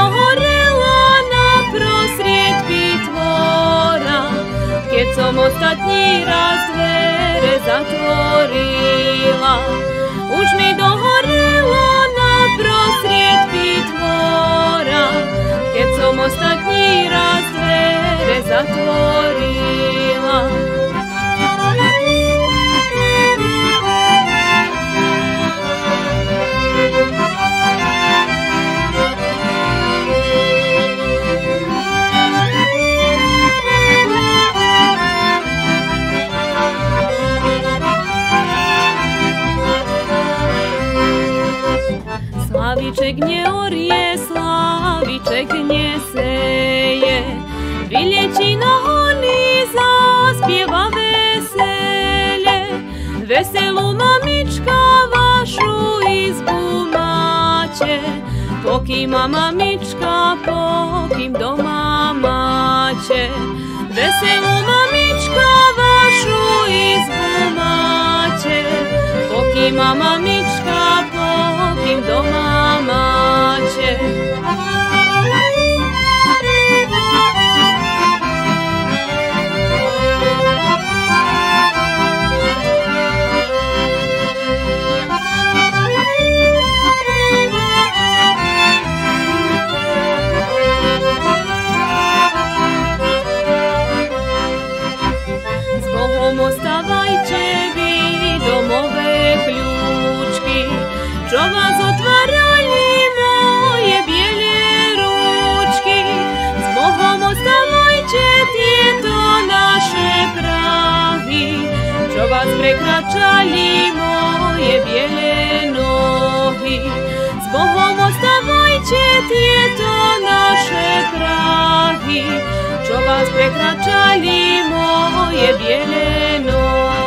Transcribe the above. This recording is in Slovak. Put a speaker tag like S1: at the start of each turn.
S1: dohorela naprosried pitvora, keď som ostatní raz dvere zatvorila. Už mi dohorelo naprosried pitvora, keď som ostatní raz dvere zatvorila. Slaviček neorie, slaviček neseje, vyliečí nohony, zaspieva vesele. Veselú mamička vašu izbu máte, pokým mamička, pokým doma máte. Veselú mamička vašu izbu máte, pokým mamička, pokým doma máte. S Bohom ostávajte vy, domové kľúčky, čo vás otvárali moje biele ručky. S Bohom ostávajte tieto naše Prahy, čo vás prekračali moje biele nohy. S Bohom ostávajte tieto naše Prahy, čo vás prekračali moje biele nohy.